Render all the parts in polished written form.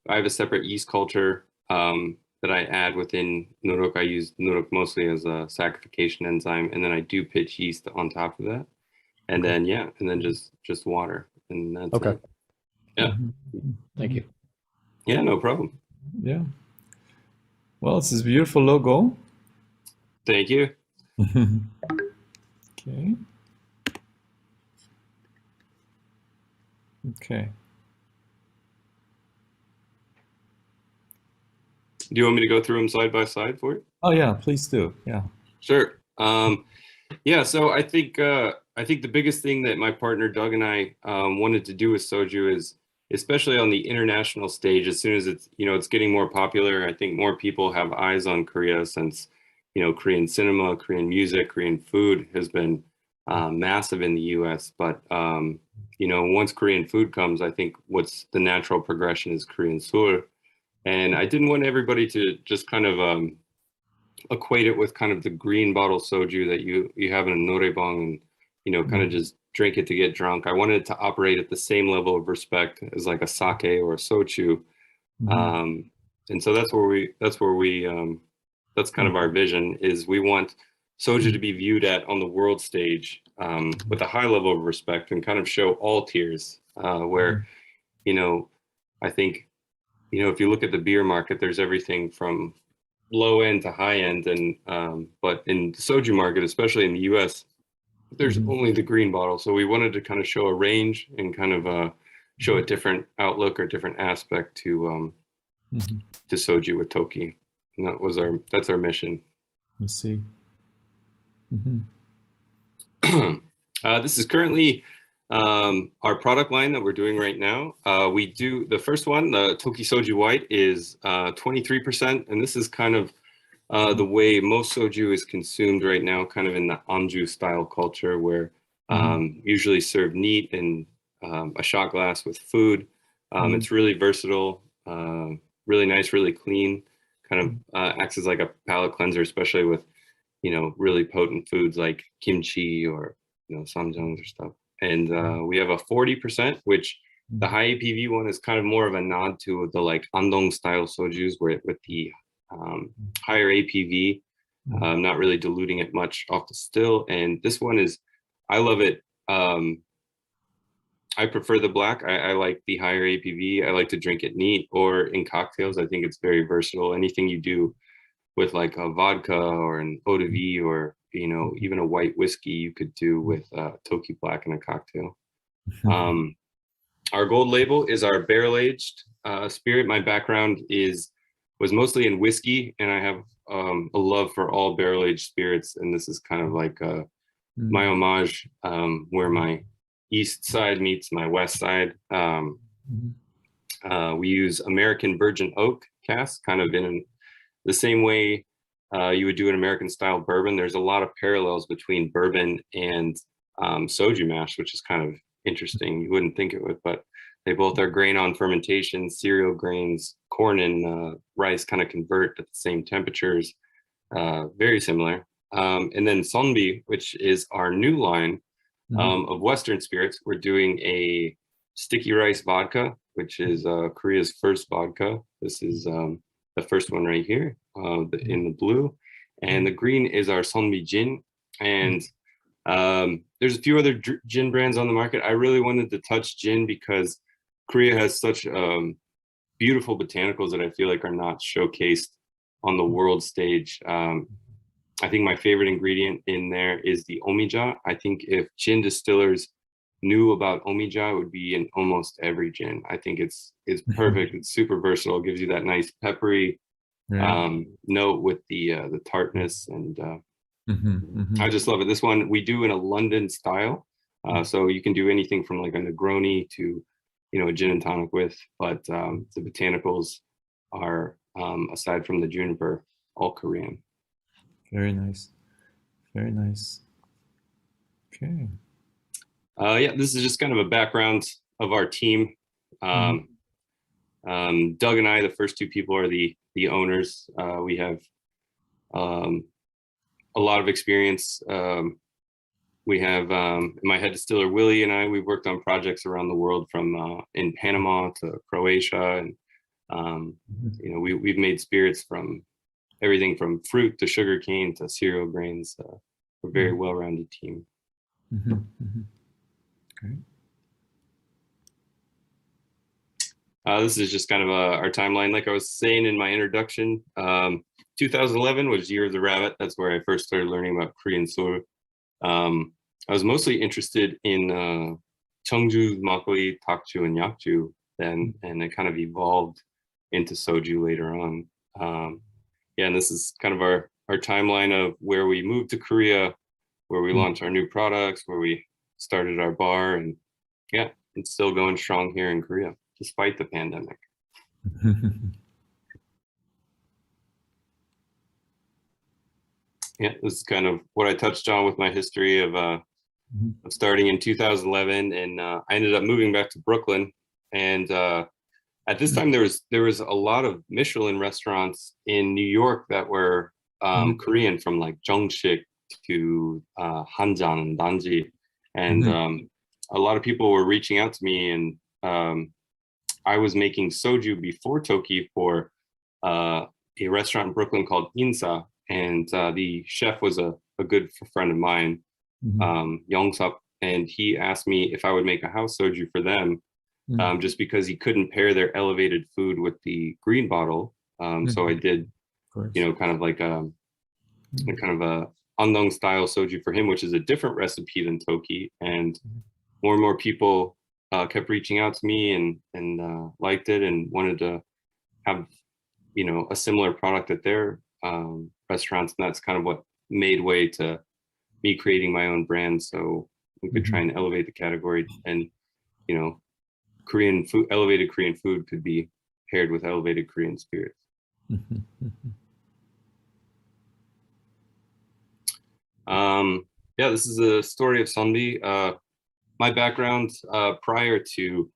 I have a separate yeast culture that I add within Nuruk. I use Nuruk mostly as a saccharification enzyme, and then I do pitch yeast on top of that, and then just water, and that's okay. it. Yeah. Thank you. Yeah, no problem. Yeah. Well, it's this beautiful logo. Thank you. Okay. Okay. Do you want me to go through them side by side for you? Oh yeah, please do. Yeah. Sure. Yeah. So I think the biggest thing that my partner Doug and I wanted to do with Soju is, especially on the international stage, as soon as it's getting more popular, I think more people have eyes on Korea since, Korean cinema, Korean music, Korean food has been massive in the US. But, once Korean food comes, I think what's the natural progression is Korean Suul. And I didn't want everybody to just kind of equate it with kind of the green bottle soju that you have in a noraebang and, kind of just drink it to get drunk. I wanted it to operate at the same level of respect as like a sake or a soju. And so that's kind of our vision, is we want soju to be viewed on the world stage with a high level of respect and kind of show all tiers where, I think, if you look at the beer market, there's everything from low end to high end. And but in the soju market, especially in the US, there's only the green bottle. So we wanted to kind of show a range and kind of show a different outlook or different aspect to soju with Tokki. And that's our mission. Let's see. This is currently our product line that we're doing right now. We do the first one, the Tokki Soju White, is 23%, and this is kind of the way most soju is consumed right now, kind of in the anju style culture, where usually served neat in a shot glass with food. It's really versatile, really nice, really clean. Kind of acts as like a palate cleanser, especially with really potent foods like kimchi or samjangs or stuff. And we have a 40%, which the high APV one is kind of more of a nod to the like andong style sojus, where with the higher APV, not really diluting it much off the still. And this one is, I love it. I prefer the black. I like the higher APV. I like to drink it neat or in cocktails. I think it's very versatile. Anything you do with like a vodka or an eau de vie or even a white whiskey, you could do with Tokki Black in a cocktail. Our gold label is our barrel-aged spirit. My background was mostly in whiskey, and I have a love for all barrel-aged spirits. And this is kind of like my homage, where my east side meets my west side. We use American virgin oak casks, kind of in the same way you would do an American style bourbon. There's a lot of parallels between bourbon and soju mash, which is kind of interesting. You wouldn't think it would, but they both are grain on fermentation. Cereal grains, corn and rice kind of convert at the same temperatures, very similar. And then Sonbi, which is our new line of Western spirits. We're doing a sticky rice vodka, which is Korea's first vodka. This is the first one right here in the blue, and the green is our Sonbi gin. And there's a few other gin brands on the market. I really wanted to touch gin because Korea has such beautiful botanicals that I feel like are not showcased on the world stage. I think my favorite ingredient in there is the omija. I think if gin distillers knew about omija, it would be in almost every gin. I think it's perfect. It's super versatile. It gives you that nice peppery note with the tartness, and I just love it. This one we do in a London style, so you can do anything from like a Negroni to a gin and tonic with, but the botanicals are aside from the juniper, all Korean. Very nice, very nice. Okay. Yeah, this is just kind of a background of our team. Doug and I, the first two people, are the owners. We have a lot of experience. We have my head distiller Willie and I. We've worked on projects around the world, from in Panama to Croatia and You know, we've made spirits from everything from fruit to sugar cane to cereal grains. We're a very well-rounded team. Great. This is just kind of our timeline. Like I was saying in my introduction, 2011 was Year of the Rabbit. That's where I first started learning about Korean Soul. I was mostly interested in Cheongju, makgeolli, takju, and yakju then, and it kind of evolved into Soju later on. Yeah, and this is kind of our timeline of where we moved to Korea, where we launched our new products, where we started our bar, and yeah, it's still going strong here in Korea, despite the pandemic. Yeah, this is kind of what I touched on with my history of starting in 2011, and I ended up moving back to Brooklyn. And at this time, there was a lot of Michelin restaurants in New York that were Korean, from like Jungshik to Hanjang and Danji, and a lot of people were reaching out to me, and I was making soju before Tokki for a restaurant in Brooklyn called Insa, and the chef was a good friend of mine, Yongsuk, and he asked me if I would make a house soju for them, just because he couldn't pair their elevated food with the green bottle. So I did, you know, kind of like a Andong style soju for him, which is a different recipe than Tokki, and more people kept reaching out to me and liked it and wanted to have, you know, a similar product at their restaurants, and that's kind of what made way to me creating my own brand, so we could try and elevate the category, and you know, Korean food, elevated Korean food could be paired with elevated Korean spirits. Yeah, this is a story of Sunbi. My background prior to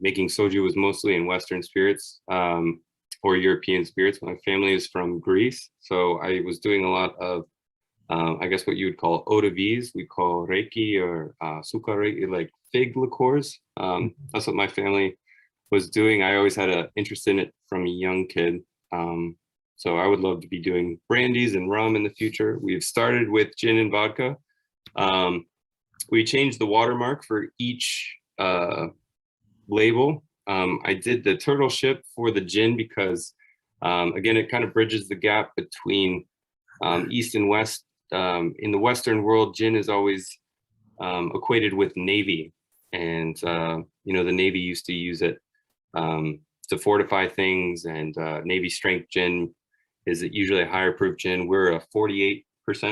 making soju was mostly in Western spirits or European spirits. My family is from Greece, so I was doing a lot of, I guess what you would call eau de vie, we call reiki or sukareki, like fig liqueurs. That's what my family was doing. I always had an interest in it from a young kid. So I would love to be doing brandies and rum in the future. We've started with gin and vodka. We changed the watermark for each label. I did the turtle ship for the gin because, again, it kind of bridges the gap between East and West. In the Western world, gin is always equated with Navy. And, you know, the Navy used to use it to fortify things, and Navy strength gin is usually a higher proof gin. We're a 48%,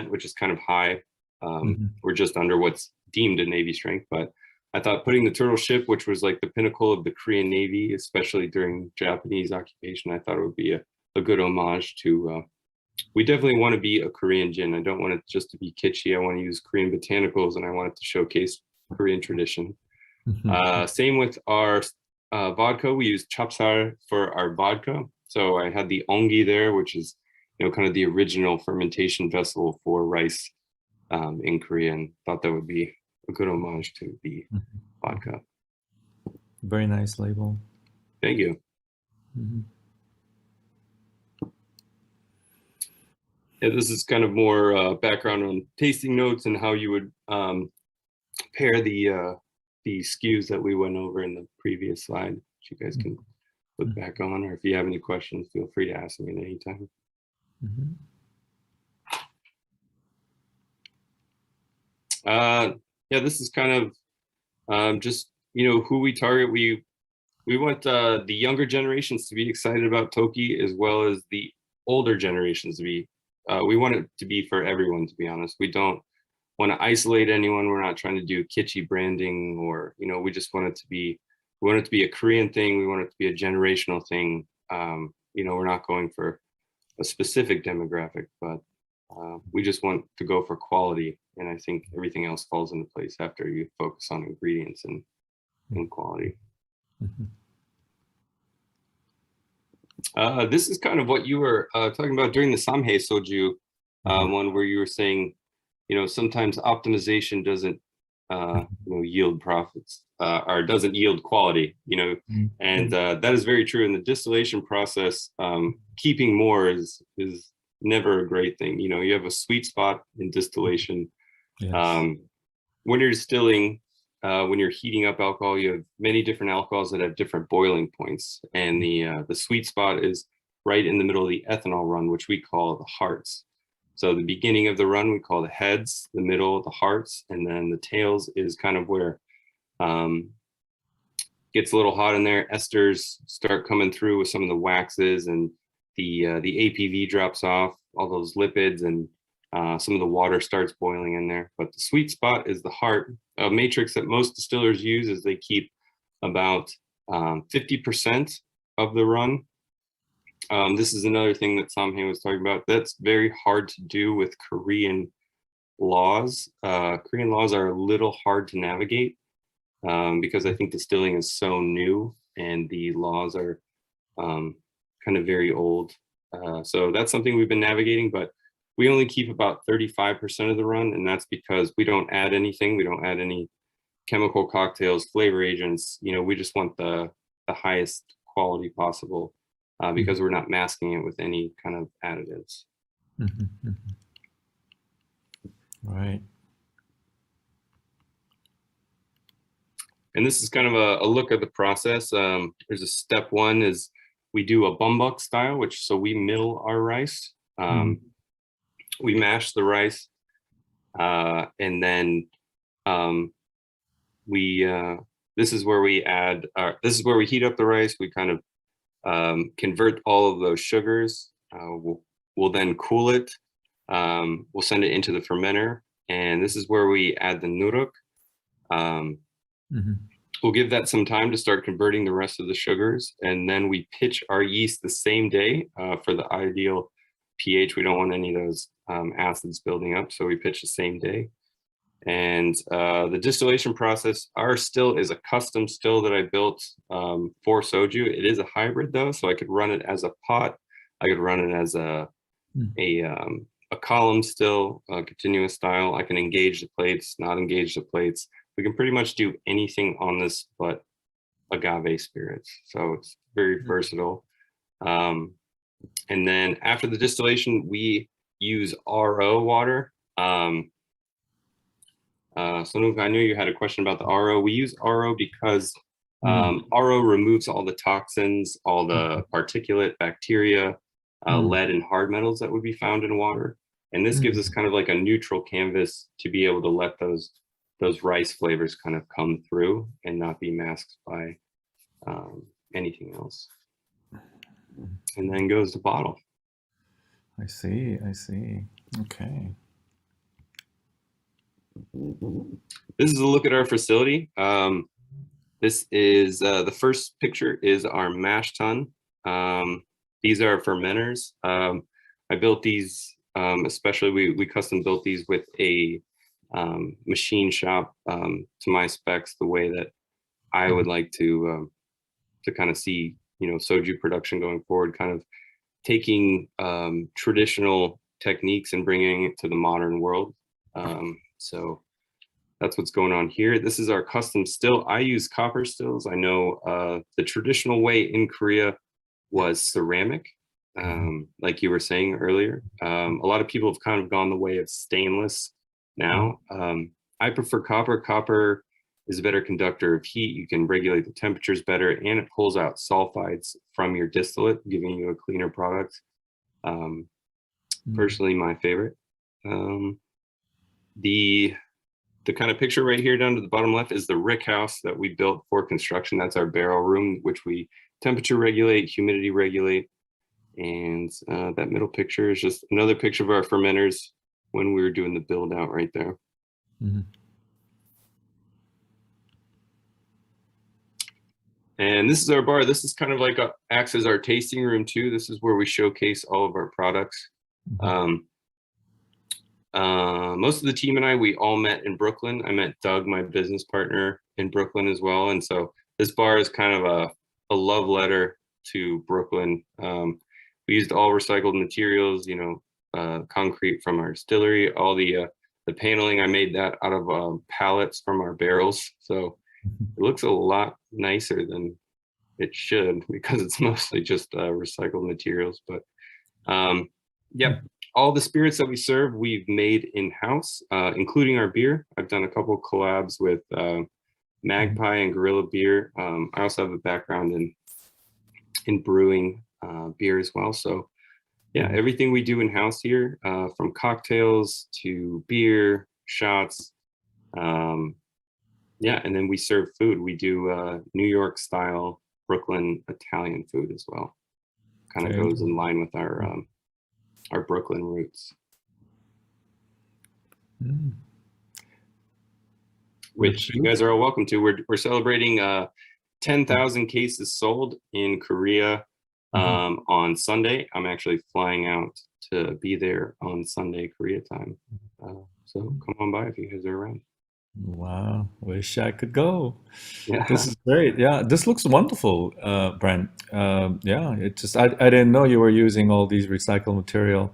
which is kind of high. We're just under what's deemed a Navy strength, but I thought putting the turtle ship, which was like the pinnacle of the Korean Navy, especially during Japanese occupation, I thought it would be a good homage to, we definitely want to be a Korean gin. I don't want it just to be kitschy. I want to use Korean botanicals, and I want it to showcase Korean tradition. Same with our vodka. We use chapsal for our vodka. So I had the ongi there, which is, you know, kind of the original fermentation vessel for rice in Korea, and thought that would be a good homage to the vodka. Very nice label. Thank you. Yeah, this is kind of more background on tasting notes and how you would pair the SKUs that we went over in the previous slide, which you guys can look back on, or if you have any questions, feel free to ask me at any time. Yeah, this is kind of just, you know, who we target. We want the younger generations to be excited about Tokki, as well as the older generations to be. We want it to be for everyone, to be honest. We don't want to isolate anyone. We're not trying to do kitschy branding, or, you know, we just want it to be, we want it to be a Korean thing. We want it to be a generational thing. You know, we're not going for a specific demographic, but we just want to go for quality. And I think everything else falls into place after you focus on ingredients and quality. This is kind of what you were talking about during the Samhae Soju one, where you were saying, you know, sometimes optimization doesn't yield profits or doesn't yield quality, and that is very true in the distillation process. Keeping more is never a great thing. You have a sweet spot in distillation. Yes. When you're distilling, when you're heating up alcohol, you have many different alcohols that have different boiling points, and the sweet spot is right in the middle of the ethanol run, which we call the hearts. So the beginning of the run we call the heads, the middle the hearts, and then the tails is kind of where gets a little hot in there. Esters start coming through with some of the waxes, and the APV drops off, all those lipids, and some of the water starts boiling in there. But the sweet spot is the heart. A matrix that most distillers use is they keep about 50% of the run. This is another thing that Samhae was talking about. That's very hard to do with Korean laws. Korean laws are a little hard to navigate because I think distilling is so new and the laws are kind of very old. So that's something we've been navigating, but we only keep about 35% of the run, and that's because we don't add anything. We don't add any chemical cocktails, flavor agents. We just want the highest quality possible. Because we're not masking it with any kind of additives. Right. And this is kind of a look at the process. There's a step one is we do a bumbuk style, so we mill our rice. We mash the rice, and then this is where we heat up the rice. We kind of convert all of those sugars. We'll then cool it. We'll send it into the fermenter, and this is where we add the nuruk. We'll give that some time to start converting the rest of the sugars, and then we pitch our yeast the same day for the ideal pH. We don't want any of those acids building up, so we pitch the same day. And the distillation process, our still is a custom still that I built for Soju. It is a hybrid though, so I could run it as a pot. I could run it as a column still, a continuous style. I can engage the plates, not engage the plates. We can pretty much do anything on this but agave spirits. So it's very versatile. And then after the distillation, we use RO water. Sonuk, I knew you had a question about the RO. We use RO because RO removes all the toxins, all the particulate bacteria, lead and hard metals that would be found in water. And this gives us kind of like a neutral canvas to be able to let those rice flavors kind of come through and not be masked by anything else. And then goes the bottle. I see. Okay. This is a look at our facility. This is the first picture is our mash tun. These are fermenters. I built these, especially we custom built these with a machine shop to my specs, the way that I would like to kind of see, Soju production going forward, kind of taking traditional techniques and bringing it to the modern world. So that's what's going on here. This is our custom still. I use copper stills. I know the traditional way in Korea was ceramic, like you were saying earlier. A lot of people have kind of gone the way of stainless now. I prefer copper. Copper is a better conductor of heat. You can regulate the temperatures better, and it pulls out sulfides from your distillate, giving you a cleaner product. Personally, my favorite. The kind of picture right here down to the bottom left is the rick house that we built for construction. That's our barrel room, which we temperature regulate, humidity regulate. And that middle picture is just another picture of our fermenters when we were doing the build out right there. And this is our bar. This is kind of like acts as our tasting room too. This is where we showcase all of our products. Most of the team and I, we all met in Brooklyn. I met Doug, my business partner, in Brooklyn as well. And so this bar is kind of a love letter to Brooklyn. We used all recycled materials, concrete from our distillery, all the the paneling, I made that out of pallets from our barrels. So it looks a lot nicer than it should because it's mostly just recycled materials. But yeah, all the spirits that we serve, we've made in-house, including our beer. I've done a couple collabs with Magpie and Gorilla Beer. I also have a background in brewing beer as well. So yeah, everything we do in-house here, from cocktails to beer, shots. Yeah, and then we serve food. We do New York style, Brooklyn Italian food as well. Kind of Very goes cool. in line with our Brooklyn roots. Mm. Which you guys are all welcome to. We're celebrating 10,000 cases sold in Korea on Sunday. I'm actually flying out to be there on Sunday, Korea time. So come on by if you guys are around. Wow, wish I could go. Yeah. This is great. Yeah, this looks wonderful, Brent. Yeah, it just I didn't know you were using all these recycled material.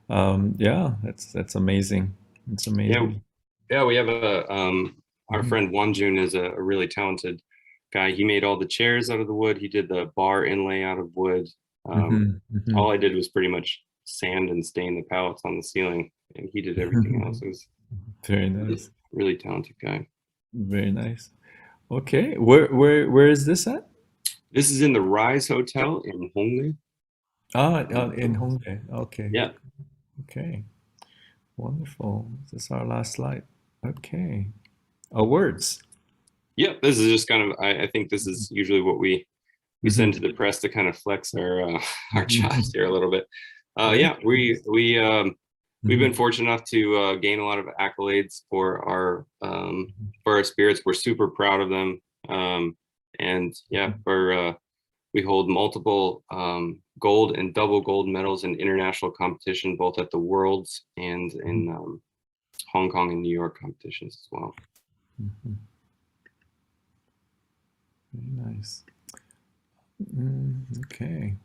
Yeah, that's amazing. It's amazing. Yeah, we have our friend Wonjun is a really talented guy. He made all the chairs out of the wood. He did the bar inlay out of wood. All I did was pretty much sand and stain the pallets on the ceiling, and he did everything else. It was Very nice. really talented guy. Very nice. Okay, where is this at? This is in the Rise Hotel in Hongdae. In Hongdae. Okay. Yeah. Okay. Wonderful. This is our last slide. Okay. Words. Yep. This is just kind of. I think this is usually what we send to the press to kind of flex our chops here a little bit. Yeah, we've been fortunate enough to gain a lot of accolades for our spirits. We're super proud of them. And yeah, we hold multiple gold and double gold medals in international competition, both at the Worlds and in Hong Kong and New York competitions as well. Very nice. Okay.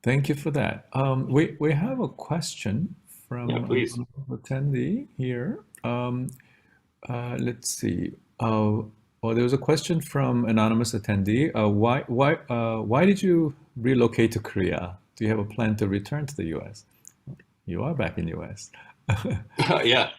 Thank you for that. We have a question from Yeah, please. an attendee here. Let's see. Well, there was a question from anonymous attendee. Why did you relocate to Korea? Do you have a plan to return to the U.S.? You are back in U.S. Yeah.